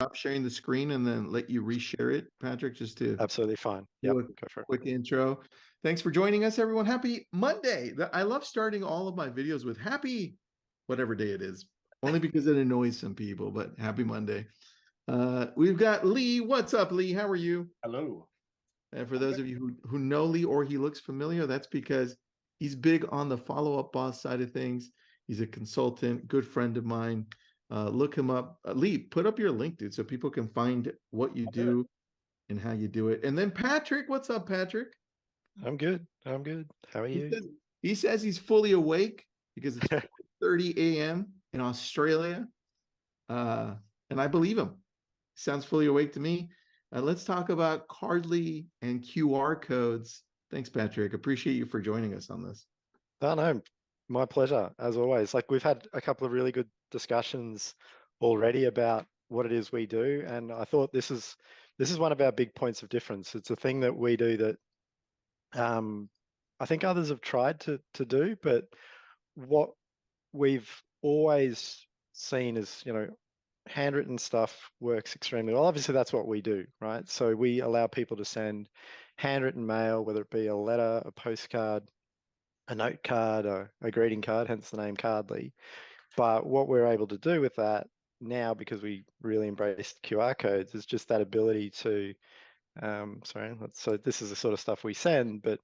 stop sharing the screen and then let you reshare it, Patrick, just to Absolutely fine. do Yep, a go for it. quick intro. Thanks for joining us, everyone. Happy Monday. I love starting all of my videos with happy whatever day it is, only because it annoys some people, but happy Monday. We've got Lee. What's up, Lee? How are you? Hello. And for I'm those good. of you who know Lee or he looks familiar, that's because he's big on the follow-up boss side of things. He's a consultant, good friend of mine. Look him up. Lee, put up your link, dude, so people can find what you I'll do it. do and how you do it. And then Patrick, what's up, Patrick? I'm good. I'm good. How are He you? says he says he's fully awake because it's 4:30 a.m. in Australia. Uh, and I believe him. Sounds fully awake to me. Let's talk about Cardly and QR codes. Thanks, Patrick. Appreciate you for joining us on this. No, no, my pleasure, as always. Like we've had a couple of really good discussions already about what it is we do, and I thought this is one of our big points of difference. It's a thing that we do that um, I think others have tried to do, but what we've always seen is, handwritten stuff works extremely well. Obviously, that's what we do, right? So we allow people to send handwritten mail, whether it be a letter, a postcard, a note card, a greeting card, hence the name Cardly. But what we're able to do with that now, because we really embraced QR codes, is just that ability to, so this is the sort of stuff we send, but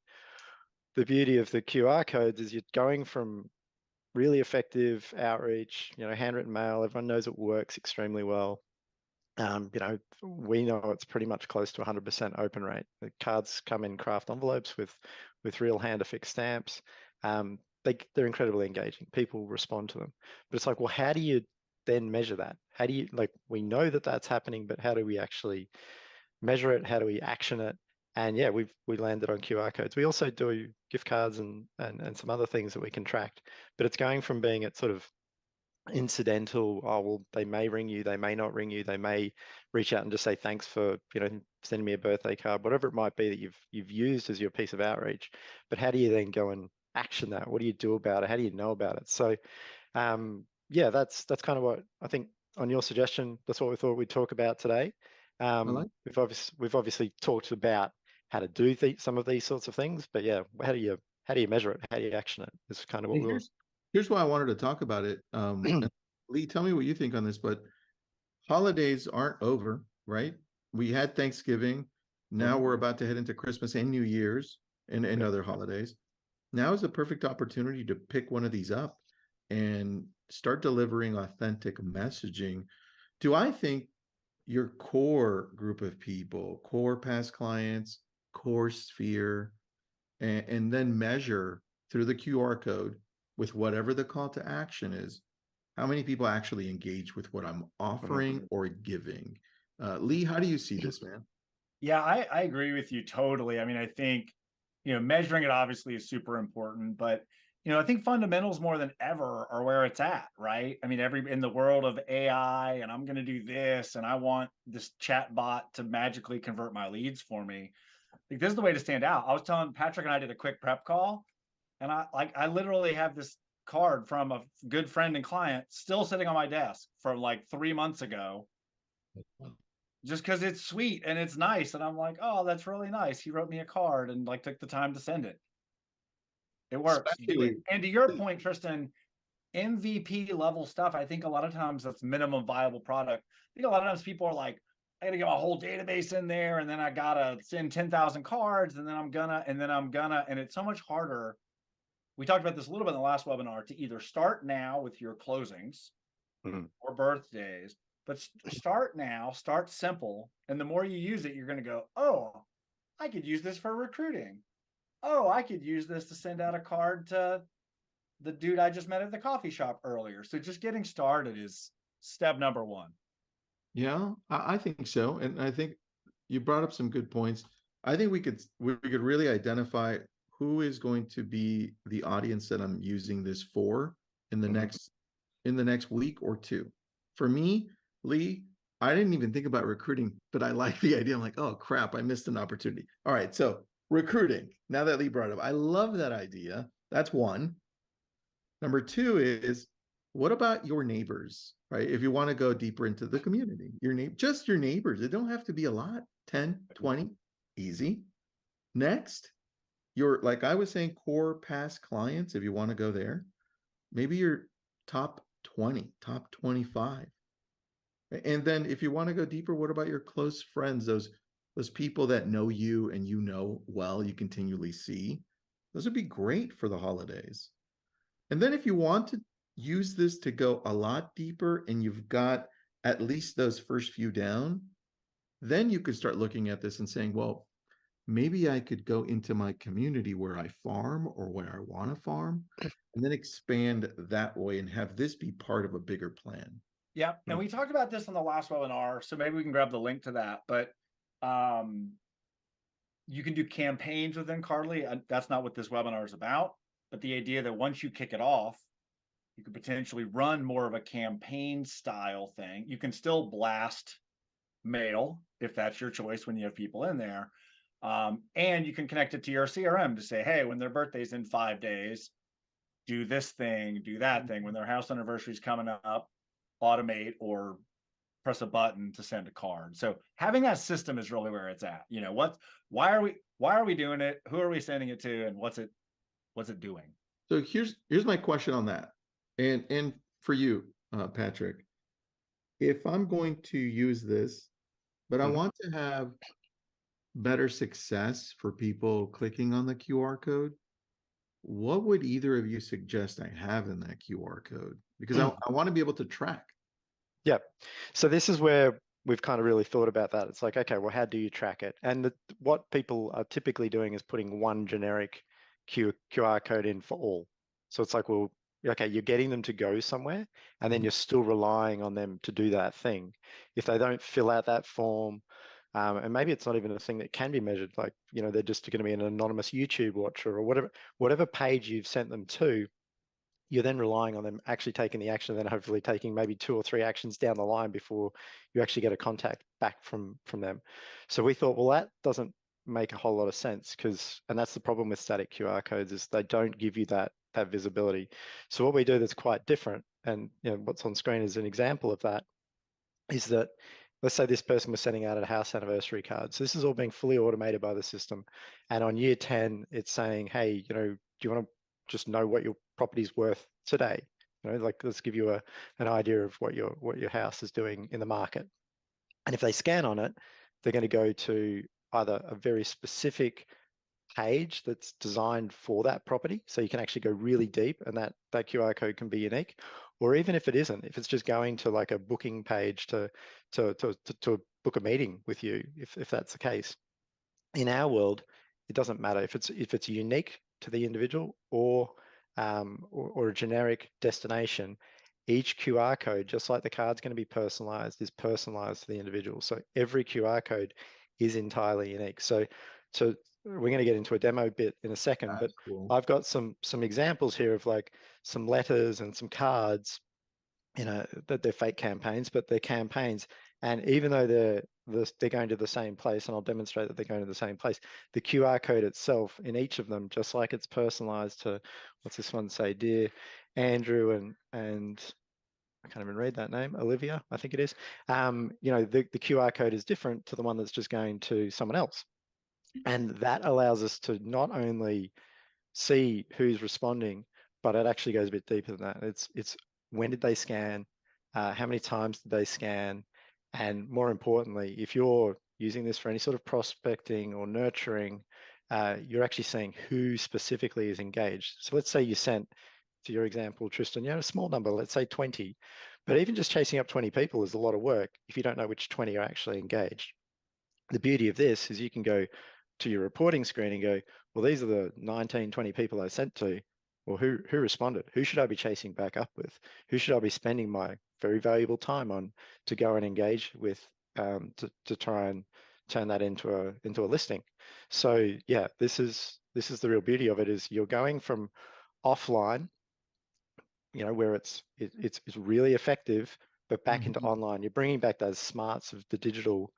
the beauty of the QR codes is you're going from really effective outreach, handwritten mail, everyone knows it works extremely well. We know it's pretty much close to 100% open rate. The cards come in craft envelopes with real hand affixed stamps. They're incredibly engaging. People respond to them. But it's like, well, how do you then measure that? How do you, like, we know that that's happening, but how do we actually measure it? How do we action it? And yeah, we landed on QR codes. We also do gift cards and some other things that we can track. But it's going from being at sort of incidental, oh well, they may ring you, they may not ring you, they may reach out and just say thanks for sending me a birthday card, whatever it might be that you've used as your piece of outreach. But how do you then go and action that? What do you do about it? How do you know about it? So yeah, that's kind of what I think. On your suggestion, that's what we thought we'd talk about today. I like. We've obviously talked about how to do some of these sorts of things, but yeah, how do you measure it? How do you action it? Is kind of what Hey, we here's why I wanted to talk about it. were. And Lee, tell me what you think on this, but holidays aren't over, right? We had Thanksgiving. Now Mhm. we're about to head into Christmas and New Year's and Yep. other holidays. Now is a perfect opportunity to pick one of these up and start delivering authentic messaging. Do I think your core group of people, core past clients, core sphere, and then measure through the QR code with whatever the call to action is, how many people actually engage with what I'm Mhm. offering or giving? Lee, how do you see this, man? Yeah, I agree with you totally. I mean, I think, measuring it obviously is super important, but I think fundamentals more than ever are where it's at, right? I mean, every in the world of AI, and I'm going to do this, and I want this chat bot to magically convert my leads for me. Like, this is the way to stand out. I was telling Patrick and I did a quick prep call, and I literally have this card from a good friend and client still sitting on my desk from like 3 months ago, just because it's sweet and it's nice. And I'm like, oh, that's really nice. He wrote me a card and like took the time to send it. It works. Do it. Especially, And to your point, Tristan, MVP level stuff, I think a lot of times that's minimum viable product. I think a lot of times people are like, I gotta get my whole database in there, and then I gotta send 10,000 cards, and then and it's so much harder. We talked about this a little bit in the last webinar to either start now with your closings Mhm. or birthdays, but start now, start simple. And the more you use it, you're going to go, oh, I could use this for recruiting. Oh, I could use this to send out a card to the dude I just met at the coffee shop earlier. So just getting started is step number one. yeah, I think so. And I think you brought up some good points. I think we could really identify who is going to be the audience that I'm using this for in the Mhm. next week or two. For me, Lee, I didn't even think about recruiting, but I like the idea. I'm like, oh crap, I missed an opportunity. All right, so recruiting. Now that Lee brought it up, I love that idea. That's one. Number two is, what about your neighbors? right? If you want to go deeper into the community, just your neighbors, it don't have to be a lot, 10, 20, easy. Next, your, like I was saying, core past clients, if you want to go there, maybe your top 20, top 25. And then if you want to go deeper, what about your close friends, those people that know you and you know well, you continually see? Those would be great for the holidays. And then if you want to use this to go a lot deeper and you've got at least those first few down, then you could start looking at this and saying, well, maybe I could go into my community where I farm or where I want to farm, and then expand that way and have this be part of a bigger plan. Yeah, and we talked about this on the last webinar, so maybe we can grab the link to that. But you can do campaigns within Cardly. That's not what this webinar is about. But the idea that once you kick it off, you could potentially run more of a campaign style thing. You can still blast mail if that's your choice when you have people in there. And you can connect it to your CRM to say, hey, when their birthday's in 5 days, do this thing, do that thing. When their house anniversary is coming up, automate or press a button to send a card. So having that system is really where it's at. You know, why are we doing it? Who are we sending it to? And what's it doing? So here's my question on that. And for you, Patrick, if I'm going to use this, but I want to have better success for people clicking on the QR code, what would either of you suggest I have in that QR code? Because I want to be able to track. Yeah. So this is where we've kind of really thought about that. It's like, okay, well, how do you track it? And what people are typically doing is putting one generic QR code in for all. So it's like, well, okay, you're getting them to go somewhere, and then you're still relying on them to do that thing. If they don't fill out that form, and maybe it's not even a thing that can be measured, like, you know, they're just going to be an anonymous YouTube watcher or whatever page you've sent them to, you're then relying on them actually taking the action, and then hopefully taking maybe 2 or 3 actions down the line before you actually get a contact back from them. So we thought, well, that doesn't make a whole lot of sense, and that's the problem with static QR codes, is they don't give you that visibility. So what we do that's quite different, and you know, what's on screen is an example of that, is that let's say this person was sending out a house anniversary card. So this is all being fully automated by the system. And on year 10, it's saying, hey, you know, do you want to just know what your property's worth today? You know, like, let's give you an idea of what your house is doing in the market. And if they scan on it, they're going to go to either a very specific page that's designed for that property, so you can actually go really deep, and that QR code can be unique. Or even if it isn't, if it's just going to like a booking page to book a meeting with you, if that's the case. In our world, it doesn't matter if it's unique to the individual or a generic destination. Each QR code, just like the card's going to be personalized, is personalized to the individual. So every QR code is entirely unique. So we're going to get into a demo bit in a second, but Cool. I've got some examples here of like some letters and some cards, you know, that they're fake campaigns, but they're campaigns. And even though they're going to the same place, and I'll demonstrate that they're going to the same place, the QR code itself in each of them, just like it's personalized to, what's this one say, dear Andrew and I can't even read that name, Olivia, I think it is. You know, the QR code is different to the one that's just going to someone else. And that allows us to not only see who's responding, but it actually goes a bit deeper than that. It's when did they scan, how many times did they scan, and more importantly, if you're using this for any sort of prospecting or nurturing, you're actually seeing who specifically is engaged. So let's say you sent, to your example, Tristan, you know, a small number, let's say 20, but even just chasing up 20 people is a lot of work if you don't know which 20 are actually engaged. The beauty of this is you can go to your reporting screen and go, well, these are the 19, 20 people I sent to. Well, who responded? Who should I be chasing back up with? Who should I be spending my very valuable time on to go and engage with, to try and turn that into a listing? So yeah, this is the real beauty of it, is you're going from offline, you know, where it's really effective, but back into online. You're bringing back those smarts of the digital,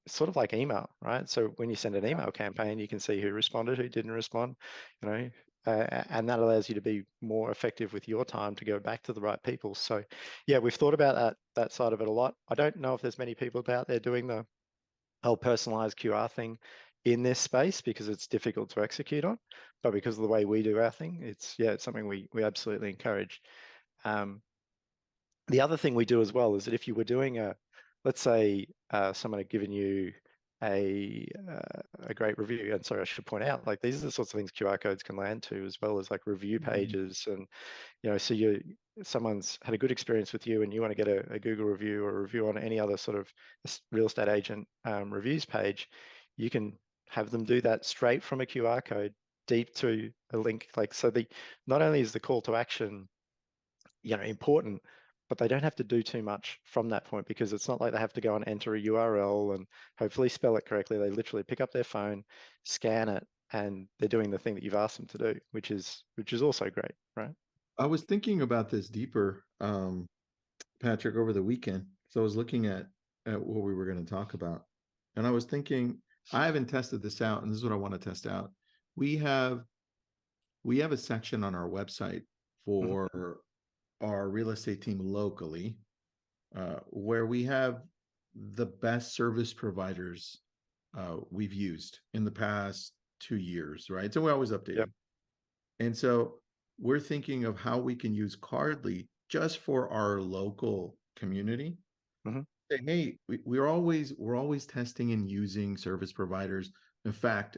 sort of like email, right? So when you send an email campaign, you can see who responded, who didn't respond, you know, and that allows you to be more effective with your time to go back to the right people. So yeah, we've thought about that side of it a lot. I don't know if there's many people out there doing the whole personalized QR thing in this space because it's difficult to execute on, but because of the way we do our thing, it's something we absolutely encourage. The other thing we do as well is that if you were doing let's say someone had given you a great review, and sorry, I should point out, like these are the sorts of things QR codes can land to, as well as like review pages, and so someone's had a good experience with you, and you want to get a Google review or a review on any other sort of real estate agent reviews page, you can have them do that straight from a QR code deep to a link. Like so, not only is the call to action important, but they don't have to do too much from that point, because it's not like they have to go and enter a URL and hopefully spell it correctly. They literally pick up their phone, scan it, and they're doing the thing that you've asked them to do, which is also great, right? I was thinking about this deeper, Patrick, over the weekend. So I was looking at what we were going to talk about, and I was thinking, I haven't tested this out, and this is what I want to test out. We have a section on our website for our real estate team locally, where we have the best service providers we've used in the past 2 years, right? So we always update Yep. it. And so we're thinking of how we can use Cardly just for our local community. Say, hey, we're always testing and using service providers. In fact,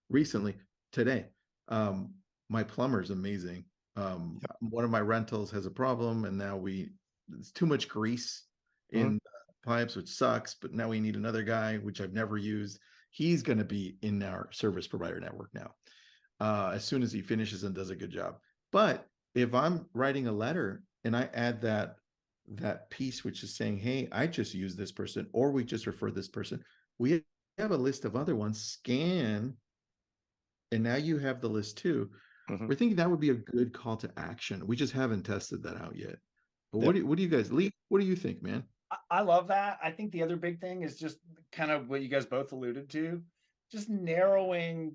recently today, my plumber's amazing. One of my rentals has a problem, and now it's too much grease in pipes, which sucks. But now we need another guy, which I've never used. He's going to be in our service provider network now, as soon as he finishes and does a good job. But if I'm writing a letter and I add that piece, which is saying, hey, I just use this person, or we just refer this person, we have a list of other ones, scan, and now you have the list too. We're thinking that would be a good call to action. We just haven't tested that out yet. But what do you guys, Lee, what do you think, man? I love that. I think the other big thing is just kind of what you guys both alluded to, just narrowing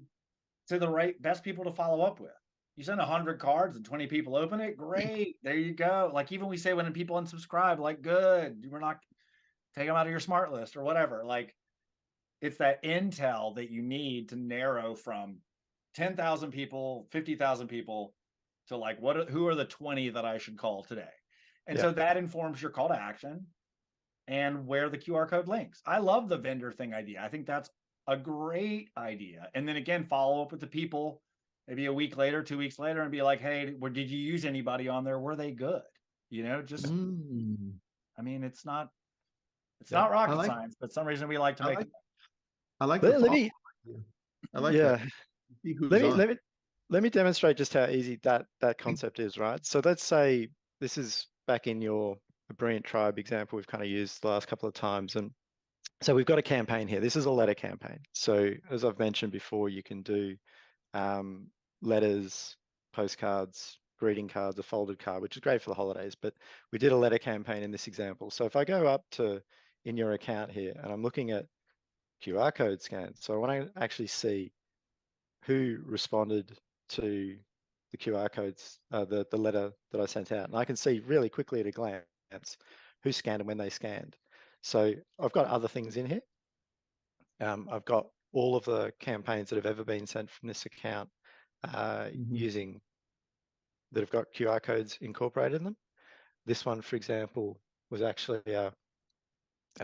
to the right best people to follow up with. You send 100 cards and 20 people open it, great. There you go. Like even we say when people unsubscribe, like good, we're not take them out of your smart list or whatever. Like it's that intel that you need to narrow from 10,000 people, 50,000 people to like who are the 20 that I should call today. And so that informs your call to action and where the QR code links. I love the vendor thing idea. I think that's a great idea. And then again, follow up with the people maybe a week later, 2 weeks later, and be like, hey, did you use anybody on there? Were they good? Just I mean, it's not rocket science, but some reason we like to make it. I like the Let me I like that. See who's on. let me demonstrate just how easy that concept is, right? So let's say this is back in your Brilliant Tribe example we've kind of used the last couple of times. And so we've got a campaign here. This is a letter campaign. So as I've mentioned before, you can do letters, postcards, greeting cards, a folded card, which is great for the holidays. But we did a letter campaign in this example. So if I go up to in your account here, and I'm looking at QR code scans, so I want to actually see who responded to the QR codes, the letter that I sent out. And I can see really quickly at a glance who scanned and when they scanned. So I've got other things in here. I've got all of the campaigns that have ever been sent from this account using that have got QR codes incorporated in them. This one, for example, was actually a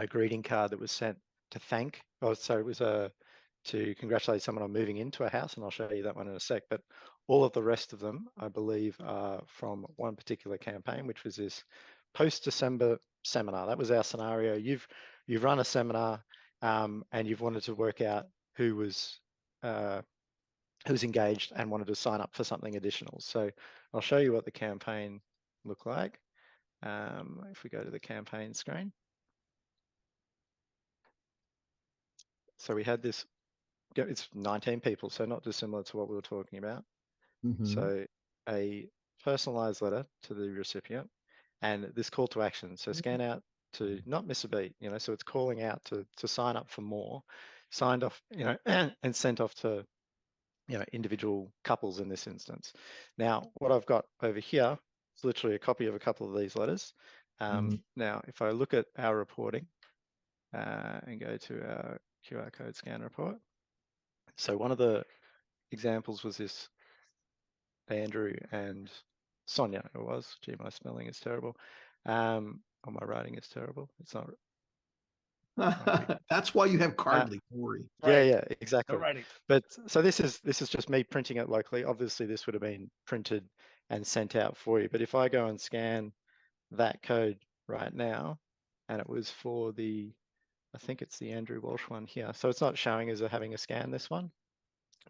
greeting card that was sent to it was to congratulate someone on moving into a house, and I'll show you that one in a sec. But all of the rest of them, I believe, are from one particular campaign, which was this post-December seminar. That was our scenario. You've run a seminar, and you've wanted to work out who's engaged and wanted to sign up for something additional. So I'll show you what the campaign looked like. If we go to the campaign screen. So we had this, it's 19 people, so not dissimilar to what we were talking about. So a personalized letter to the recipient and this call to action. So scan out to not miss a beat, so it's calling out to sign up for more, signed off, and sent off to, individual couples in this instance. Now, what I've got over here is literally a copy of a couple of these letters. Now, if I look at our reporting and go to our QR code scan report. So one of the examples was this Andrew and Sonia, it was. Gee, my spelling is terrible. Or my writing is terrible. It's not. That's why you have Cardly, Corey. Yeah, Right. yeah, exactly. Alrighty. But so this is just me printing it locally. Obviously, this would have been printed and sent out for you. But if I go and scan that code right now, and it was for the, I think it's the Andrew Walsh one here. So it's not showing as having a scan, this one,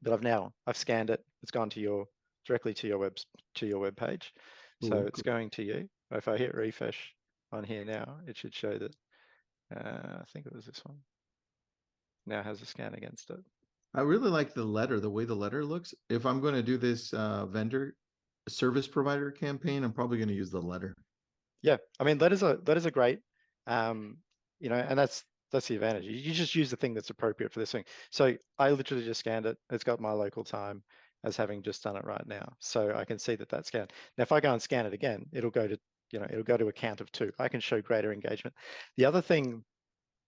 but I've scanned it. It's gone to directly to your web page. So Cool, it's cool. going to you. If I hit refresh on here now, it should show that, I think it was this one, now has a scan against it. I really like the letter, the way the letter looks. If I'm going to do this vendor service provider campaign, I'm probably going to use the letter. Yeah, I mean that is a great, and that's the advantage. You just use the thing that's appropriate for this thing. So I literally just scanned it. It's got my local time as having just done it right now, so I can see that that's scanned. Now, if I go and scan it again, it'll go to a count of 2. I can show greater engagement. The other thing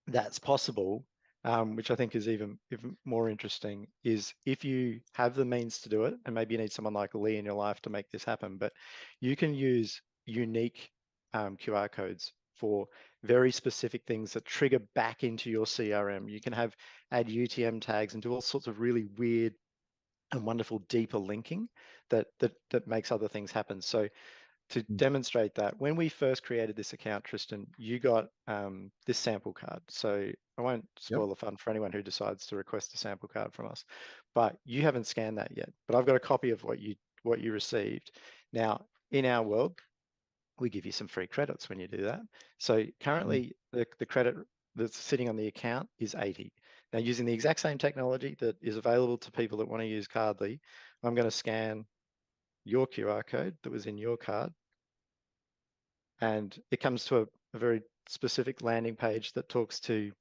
that's possible, which I think is even more interesting, is if you have the means to do it, and maybe you need someone like Lee in your life to make this happen, but you can use unique QR codes for very specific things that trigger back into your CRM. You can add UTM tags and do all sorts of really weird and wonderful deeper linking that makes other things happen. So to demonstrate that, when we first created this account, Tristan, you got this sample card. So I won't spoil the fun for anyone who decides to request a sample card from us, but you haven't scanned that yet. But I've got a copy of what you received. Now, in our world, we give you some free credits when you do that. So currently, the credit that's sitting on the account is 80. Now, using the exact same technology that is available to people that want to use Cardly, I'm going to scan your QR code that was in your card, and it comes to a very specific landing page that talks to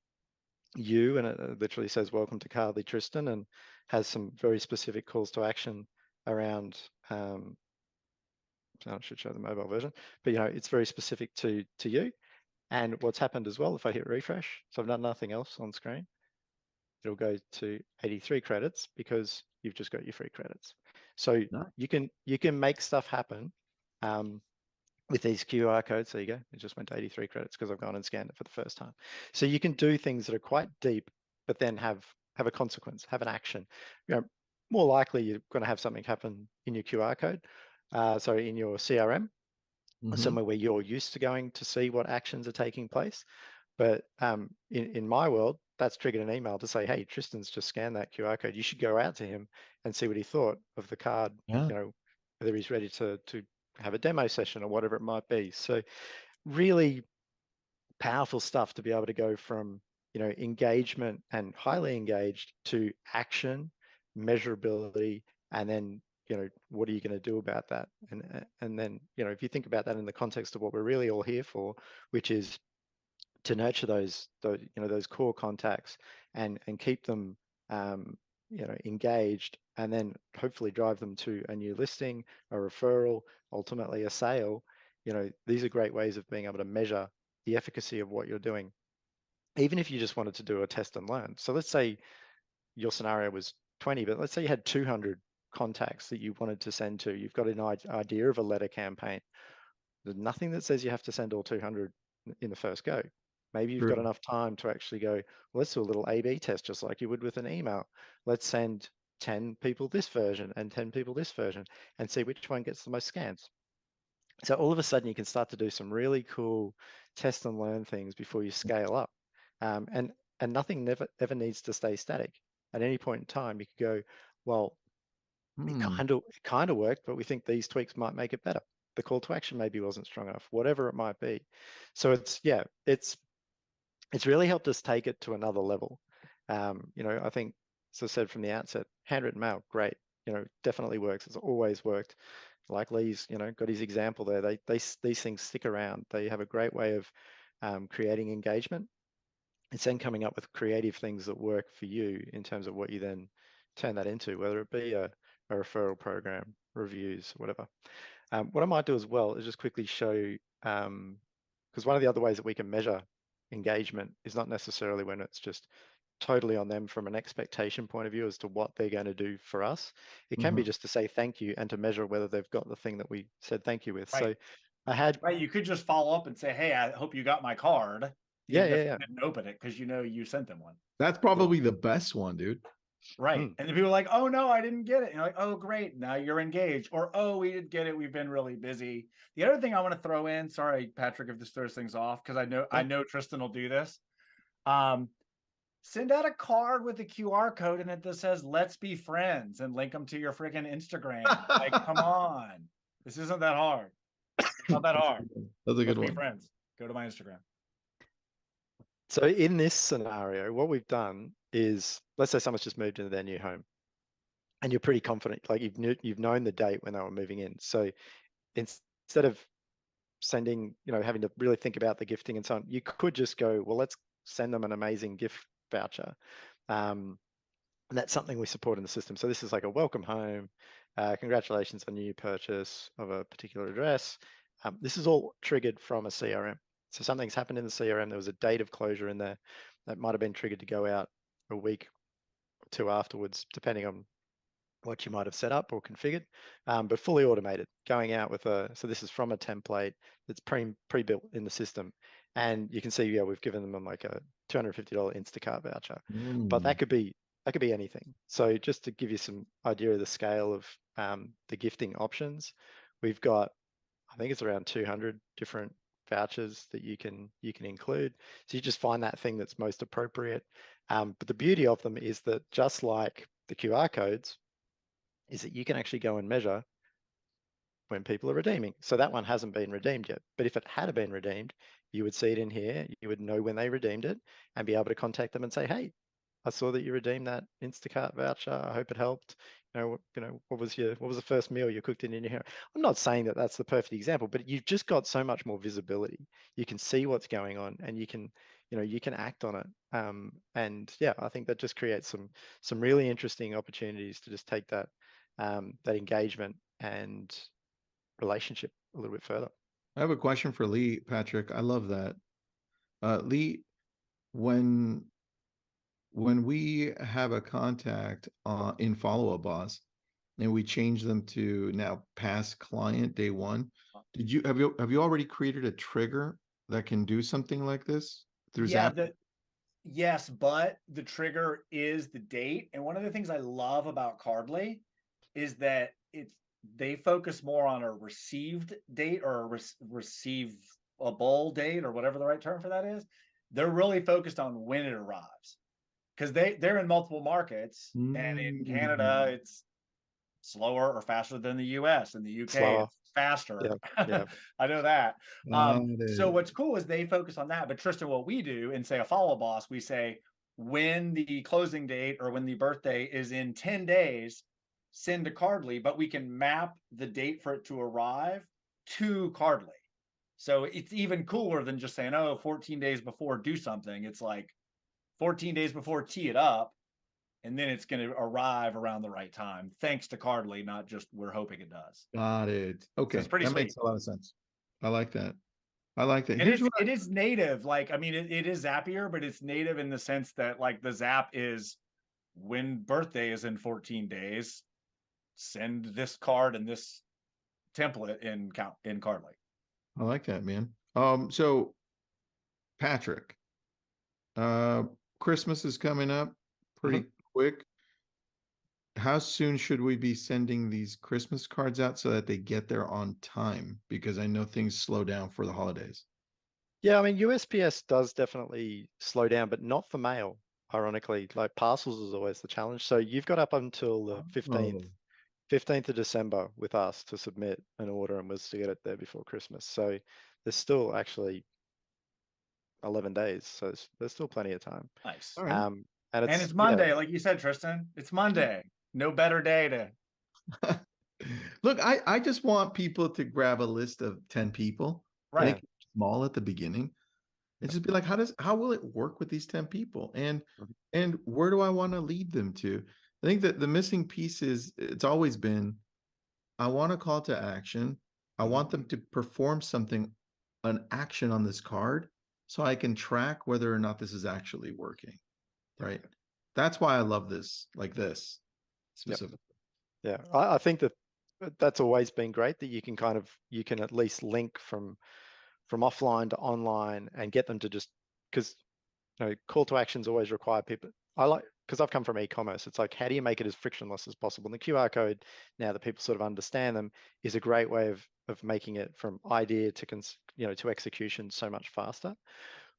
you, and it literally says welcome to Cardly, Tristan, and has some very specific calls to action around I should show the mobile version, but it's very specific to you. And what's happened as well, if I hit refresh, so I've done nothing else on screen, it'll go to 83 credits because you've just got your free credits. So Nice. you can make stuff happen with these QR codes. There you go. It just went to 83 credits because I've gone and scanned it for the first time. So you can do things that are quite deep, but then have a consequence, have an action. More likely you're going to have something happen in your QR code, in your CRM, somewhere where you're used to going to see what actions are taking place. But in my world, that's triggered an email to say, hey, Tristan's just scanned that QR code. You should go out to him and see what he thought of the card, Yeah. whether he's ready to have a demo session or whatever it might be. So really powerful stuff to be able to go from, engagement and highly engaged to action, measurability, and then, what are you going to do about that? And then, if you think about that in the context of what we're really all here for, which is to nurture those core contacts and keep them engaged, and then hopefully drive them to a new listing, a referral, ultimately a sale. These are great ways of being able to measure the efficacy of what you're doing, even if you just wanted to do a test and learn. So let's say your scenario was 20, but let's say you had 200 contacts that you wanted to send to. You've got an idea of a letter campaign. There's nothing that says you have to send all 200 in the first go. Maybe you've got True. enough time to actually go, well, let's do a little A/B test, just like you would with an email. Let's send 10 people this version and 10 people this version and see which one gets the most scans. So all of a sudden you can start to do some really cool test and learn things before you scale up. And nothing ever needs to stay static. At any point in time, you could go, well, it kind of worked, but we think these tweaks might make it better. The call to action maybe wasn't strong enough, whatever it might be. So it's really helped us take it to another level. I think, as I said from the outset, handwritten mail, great. Definitely works. It's always worked. Like Lee's, got his example there. These things stick around. They have a great way of creating engagement. It's then coming up with creative things that work for you in terms of what you then turn that into, whether it be a referral program, reviews, whatever. What I might do as well is just quickly show, because one of the other ways that we can measure engagement is not necessarily when it's just totally on them from an expectation point of view as to what they're going to do for us. It can be Mhm. just to say thank you and to measure whether they've got the thing that we said thank you with. Right. So I had, Right. You could just follow up and say, hey, I hope you got my card, yeah, even if yeah, they yeah, didn't open it, because you know you sent them one. That's yeah. probably the best one, dude. Right. Mm. And the people are like, oh no, I didn't get it. And you're like, oh great, now you're engaged. Or oh, we did get it. We've been really busy. The other thing I want to throw in, sorry, Patrick, if this throws things off, because I know Tristan will do this. Send out a card with a QR code in it that says "Let's be friends" and link them to your freaking Instagram. Like, come on, this isn't that hard. Not that hard. That's a good Let's be one. friends. Go to my Instagram. So in this scenario, what we've done is, let's say someone's just moved into their new home and you're pretty confident, like you've known the date when they were moving in. So instead of sending, having to really think about the gifting and so on, you could just go, well, let's send them an amazing gift voucher. And that's something we support in the system. So this is like a welcome home, congratulations on your new purchase of a particular address. This is all triggered from a CRM. So something's happened in the CRM. There was a date of closure in there that might have been triggered to go out a week or two afterwards, depending on what you might have set up or configured, but fully automated, going out with so this is from a template that's pre-built in the system. And you can see, yeah, we've given them like a $250 Instacart voucher, but that could be anything. So just to give you some idea of the scale of the gifting options, we've got, I think it's around 200 different vouchers that you can include. So you just find that thing that's most appropriate. But the beauty of them is that just like the QR codes, is that you can actually go and measure when people are redeeming. So that one hasn't been redeemed yet. But if it had been redeemed, you would see it in here. You would know when they redeemed it and be able to contact them and say, hey, I saw that you redeemed that Instacart voucher. I hope it helped. What was the first meal you cooked in your house? I'm not saying that that's the perfect example, but you've just got so much more visibility. You can see what's going on and you can act on it. And yeah, I think that just creates some really interesting opportunities to just take that engagement and relationship a little bit further. I have a question for Lee, Patrick. I love that. Lee, when we have a contact in follow-up boss and we change them to now past client day one, have you already created a trigger that can do something like this through Yeah, Zap? yes, but the trigger is the date. And one of the things I love about Cardly is that they focus more on a received date or a receivable date or whatever the right term for that is. They're really focused on when it arrives because they're in multiple markets, and in Canada Mm. it's slower or faster than the US. In the UK, Slower. it's faster. Yeah. Yeah. I know that. Got So it. what's cool is they focus on that. But Tristan, what we do in say a follow boss, we say when the closing date or when the birthday is in 10 days, send to Cardly, but we can map the date for it to arrive to Cardly. So it's even cooler than just saying, oh, 14 days before, do something. It's like 14 days before, tee it up, and then it's going to arrive around the right time, thanks to Cardly, not just we're hoping it does. Got it. So it's Okay, pretty that sweet. makes a lot of sense. I like that. I like that. And Here's what it is native. Like, I mean, it is Zapier, but it's native in the sense that like the Zap is when birthday is in 14 days, send this card and this template in Cardly. I like that, man. So Patrick, uh, Christmas is coming up Mhm. pretty quick. How soon should we be sending these Christmas cards out so that they get there on time? Because I know things slow down for the holidays. Yeah, I mean, USPS does definitely slow down, but not for mail, ironically. Like parcels is always the challenge. So you've got up until the 15th, Oh, 15th of December with us to submit an order and was to get it there before Christmas. So there's still actually 11 days. So there's still plenty of time. Nice. all right. And And it's, it's yeah, Monday, like you said, Tristan. It's Monday. No better day to. Look, I just want people to grab a list of 10 people, Right. make it small at the beginning, and just be like, how will it work with these 10 people? Mhm. And where do I want to lead them to? I think that the missing piece is it's always been, I want a call to action. I want them to perform something, an action on this card, so I can track whether or not this is actually working. Right. That's why I love this, like this specifically. Yeah, I think that that's always been great, that you can you can at least link from offline to online and get them to just, because call to actions always require people. Because I've come from e-commerce, it's like, how do you make it as frictionless as possible? And the QR code, now that people sort of understand them, is a great way of making it from idea to to execution so much faster.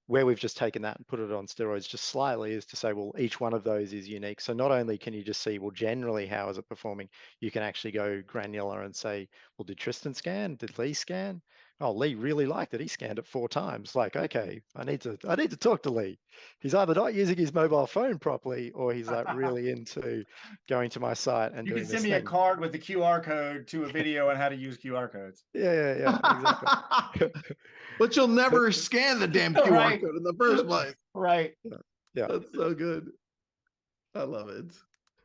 Where we've just taken that and put it on steroids just slightly is to say, well, each one of those is unique. So not only can you just see, well, generally, how is it performing? You can actually go granular and say, well, did Tristan scan? Did Lee scan? Oh, Lee really liked it. He scanned it 4 times. Like, okay, I need to talk to Lee. He's either not using his mobile phone properly, or he's like really into going to my site and You can doing send this me a thing. card with the QR code to a video on how to use QR codes. Yeah, exactly. But you'll never scan the damn QR Right. code in the first place. Right. Yeah. That's so good. I love it.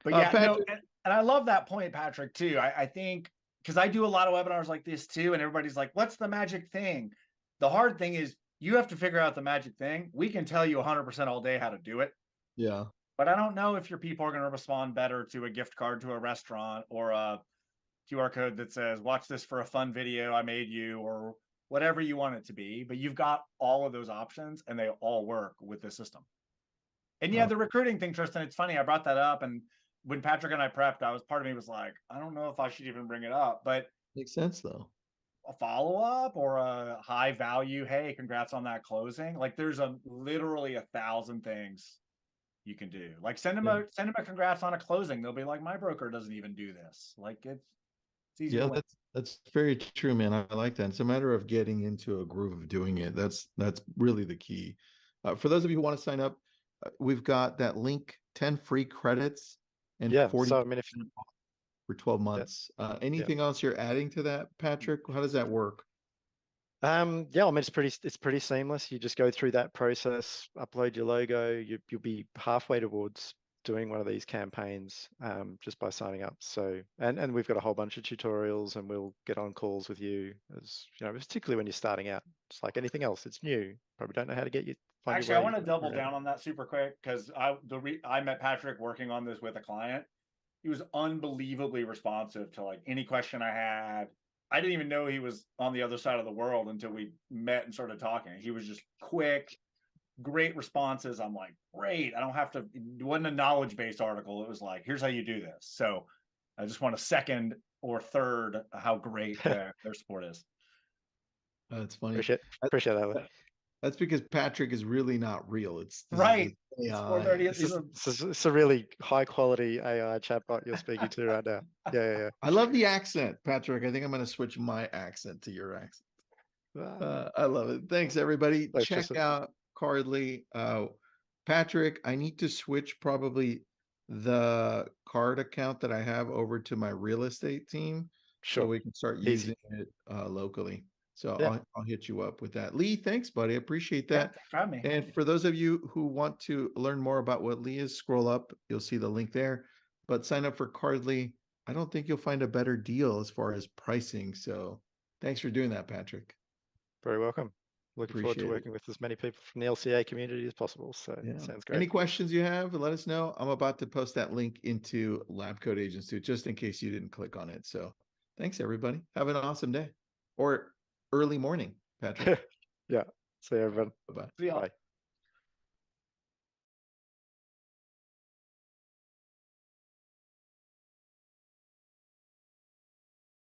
But yeah, no, Patrick, and I love that point, Patrick, too. I think, because I do a lot of webinars like this too, and everybody's like, what's the magic thing? The hard thing is you have to figure out the magic thing. We can tell you 100% all day how to do it. yeah, But I don't know if your people are going to respond better to a gift card to a restaurant, or a QR code that says, watch this for a fun video I made you, or whatever you want it to be. But you've got all of those options, and they all work with the system. And yeah, the recruiting thing, Tristan, it's funny. I brought that up, and when Patrick and I prepped, part of me was like, I don't know if I should even bring it up, but makes sense though. a follow-up or a high value, hey, congrats on that closing. Like, there's literally 1,000 things you can do. Like, send them a congrats on a closing. They'll be like, my broker doesn't even do this. Like, it's easy to Yeah, win. that's very true, man. I like that. It's a matter of getting into a groove of doing it. That's really the key. For those of you who want to sign up, we've got that link, 10 free credits and Yeah. 40 So I mean, if for 12 yeah, months. Anything else you're adding to that, Patrick? How does that work? yeah, I mean, it's pretty seamless. You just go through that process, upload your logo. You'll be halfway towards doing one of these campaigns just by signing up. So, and we've got a whole bunch of tutorials, and we'll get on calls with you, as particularly when you're starting out. It's like anything else, it's new. Probably don't know how to find Actually, your I way want to double around. down on that super quick, because I met Patrick working on this with a client. He was unbelievably responsive to like any question I had. I didn't even know he was on the other side of the world until we met and started talking. He was just quick, great responses. I'm like, great. I don't have to, it wasn't a knowledge-based article. It was like, here's how you do this. So I just want to second or third how great their support is. That's funny. Appreciate that. Lee. That's because Patrick is really not real. This Right. is It's AI. It's a really high quality AI chatbot you're speaking to right now. Yeah. I love the accent, Patrick. I think I'm going to switch my accent to your accent. I love it. Thanks, everybody. Thanks, Check Tristan. out Cardly. Patrick, I need to switch probably the card account that I have over to my real estate team so Sure. we can start Easy. using it locally. So Yeah. I'll hit you up with that. Lee, thanks, buddy. I appreciate Yeah, that. thanks for having me. And for those of you who want to learn more about what Lee is, scroll up. You'll see the link there. But sign up for Cardly. I don't think you'll find a better deal as far as pricing. So thanks for doing that, Patrick. Very welcome. Looking forward to Appreciate it. working with as many people from the LCA community as possible. So Yeah. sounds great. Any questions you have, let us know. I'm about to post that link into Lab Code Agents too, just in case you didn't click on it. So thanks, everybody. Have an awesome day or early morning, Patrick. Yeah. See you, everyone. Bye-bye. See y'all. Bye.